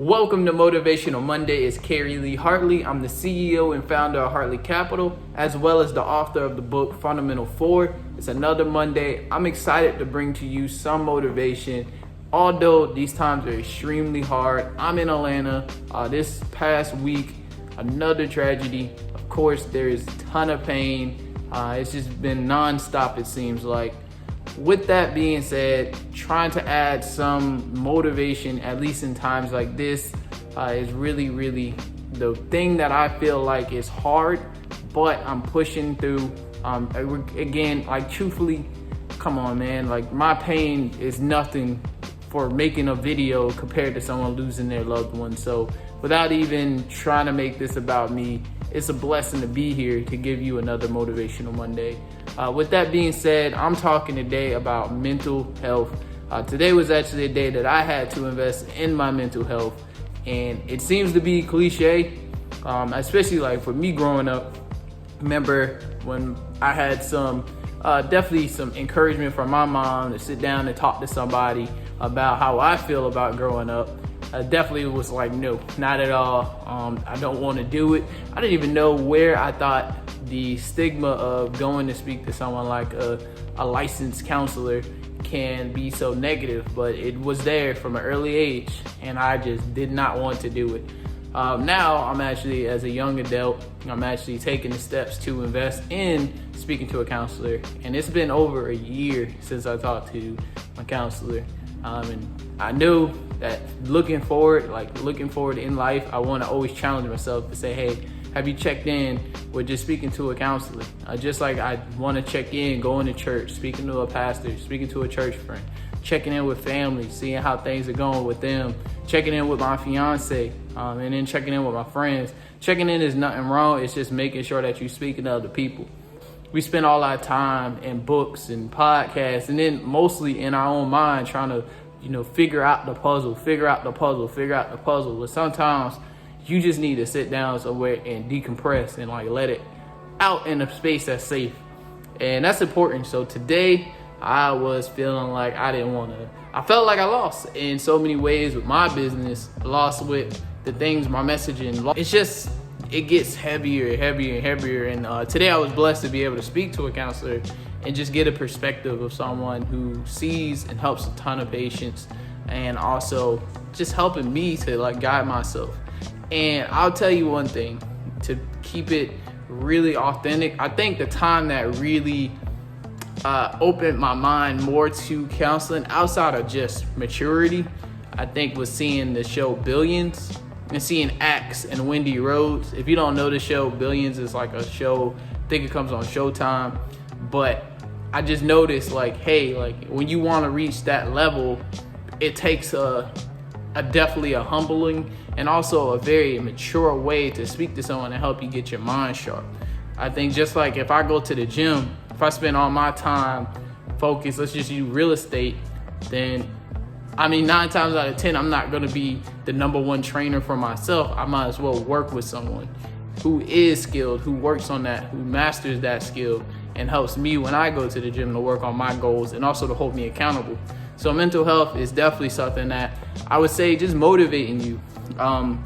Welcome to Motivational Monday. It's Carrie Lee Hartley. I'm the CEO and founder of Hartley Capital, as well as the author of the book Fundamental 4. It's another Monday. I'm excited to bring to you some motivation. Although these times are extremely hard, I'm in Atlanta. This past week, another tragedy. Of course, there is a ton of pain. It's just been nonstop, it seems like. With that being said, trying to add some motivation, at least in times like this, is really the thing that I feel like is hard, but I'm pushing through. Again, like truthfully, come on, man, like my pain is nothing for making a video compared to someone losing their loved one. So without even trying to make this about me, it's a blessing to be here to give you another Motivational Monday. With that being said, I'm talking today about mental health. Today was actually a day that I had to invest in my mental health, and it seems to be cliche, especially like for me growing up. Remember when I had definitely some encouragement from my mom to sit down and talk to somebody about how I feel about growing up. I definitely was like, no, not at all. I don't want to do it. I didn't even know where I thought the stigma of going to speak to someone like a licensed counselor can be so negative, but it was there from an early age, and I just did not want to do it. Now I'm actually, as a young adult, I'm actually taking the steps to invest in speaking to a counselor, and it's been over a year since I talked to my counselor. And I knew that looking forward in life, I want to always challenge myself to say, hey, have you checked in with just speaking to a counselor? Just like I want to check in, going to church, speaking to a pastor, speaking to a church friend, checking in with family, seeing how things are going with them, checking in with my fiance, and then checking in with my friends. Checking in is nothing wrong. It's just making sure that you're speaking to other people. We spend all our time in books and podcasts, and then mostly in our own mind trying to, figure out the puzzle. But sometimes you just need to sit down somewhere and decompress and like let it out in a space that's safe. And that's important. So today I was feeling like I felt like I lost in so many ways with my business, lost with the things, my messaging. It gets heavier and heavier. And today I was blessed to be able to speak to a counselor and just get a perspective of someone who sees and helps a ton of patients, and also just helping me to like guide myself. And I'll tell you one thing, to keep it really authentic, I think the time that really opened my mind more to counseling outside of just maturity, I think was seeing the show Billions and seeing Axe and Wendy Rhodes. If you don't know the show, Billions is like a show, I think it comes on Showtime, but I just noticed like, hey, like when you want to reach that level, it takes definitely a humbling and also a very mature way to speak to someone and help you get your mind sharp. I think just like if I go to the gym, if I spend all my time focused, let's just use real estate, then 9 times out of 10, I'm not going to be the number one trainer for myself. I might as well work with someone who is skilled, who works on that, who masters that skill, and helps me when I go to the gym to work on my goals and also to hold me accountable. So mental health is definitely something that I would say just motivating you. Man,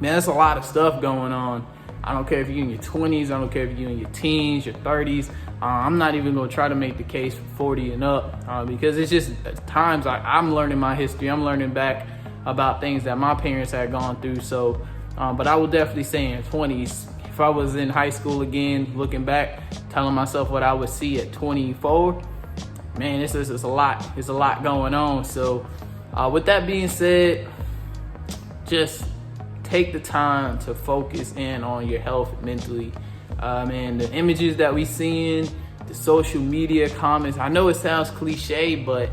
there's a lot of stuff going on. I don't care if you're in your 20s, I don't care if you're in your teens, your 30s. I'm not even gonna try to make the case for 40 and up because it's just times I'm learning my history. I'm learning back about things that my parents had gone through. So, but I would definitely say in 20s, if I was in high school again, looking back, telling myself what I would see at 24, man, it's a lot. There's a lot going on. So with that being said, just take the time to focus in on your health mentally. And the images that we seeing, the social media comments, I know it sounds cliche, but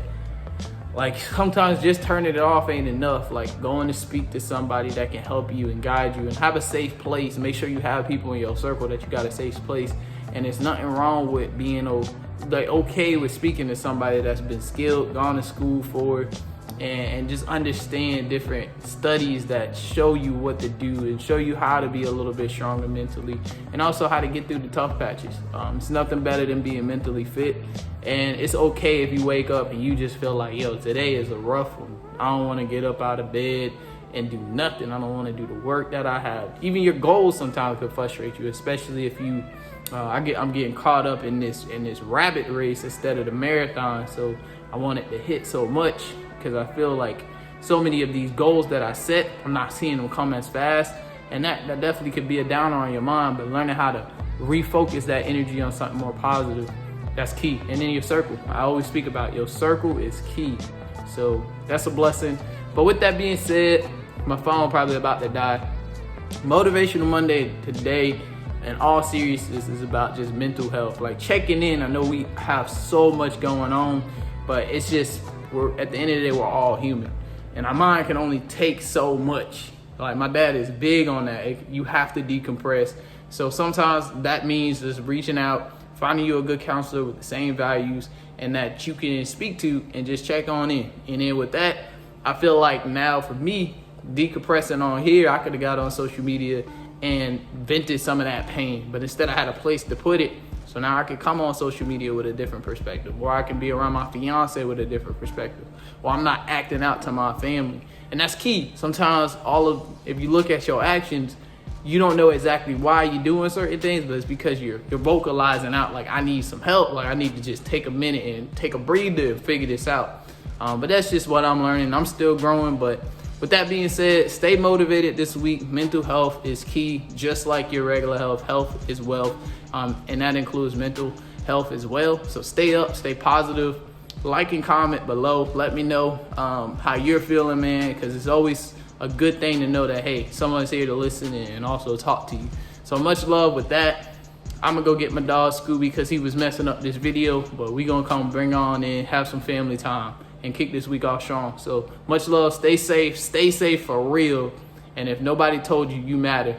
like sometimes just turning it off ain't enough. Like going to speak to somebody that can help you and guide you and have a safe place. Make sure you have people in your circle that you got a safe place. And there's nothing wrong with being okay with speaking to somebody that's been skilled, gone to school for, and just understand different studies that show you what to do and show you how to be a little bit stronger mentally, and also how to get through the tough patches. It's nothing better than being mentally fit, and it's okay if you wake up and you just feel like, yo, today is a rough one. I don't want to get up out of bed, and do nothing. I don't want to do the work that I have. Even your goals sometimes could frustrate you, especially if you I'm getting caught up in this rabbit race instead of the marathon. So I want it to hit so much because I feel like so many of these goals that I set, I'm not seeing them come as fast. And that definitely could be a downer on your mind, but learning how to refocus that energy on something more positive, that's key. And then your circle. I always speak about your circle is key. So that's a blessing. But with that being said, my phone probably about to die. Motivational Monday today, in all seriousness, is about just mental health. Like checking in. I know we have so much going on, but it's just, at the end of the day, we're all human. And our mind can only take so much. Like my dad is big on that. You have to decompress. So sometimes that means just reaching out, finding you a good counselor with the same values and that you can speak to and just check on in. And then with that, I feel like now for me, decompressing on here, I could have got on social media and vented some of that pain. But instead I had a place to put it. So now I can come on social media with a different perspective, or I can be around my fiance with a different perspective, or I'm not acting out to my family. And that's key. Sometimes if you look at your actions, you don't know exactly why you're doing certain things, but it's because you're vocalizing out like, I need some help. Like I need to just take a minute and take a breather and figure this out. But that's just what I'm learning. I'm still growing, but with that being said, stay motivated this week. Mental health is key, just like your regular health. Health is wealth, and that includes mental health as well. So stay up, stay positive. Like and comment below. Let me know how you're feeling, man, because it's always a good thing to know that, hey, someone's here to listen and also talk to you. So much love with that. I'm going to go get my dog Scooby because he was messing up this video, but we going to come bring on and have some family time and kick this week off strong. So much love. Stay safe for real. And if nobody told you, you matter.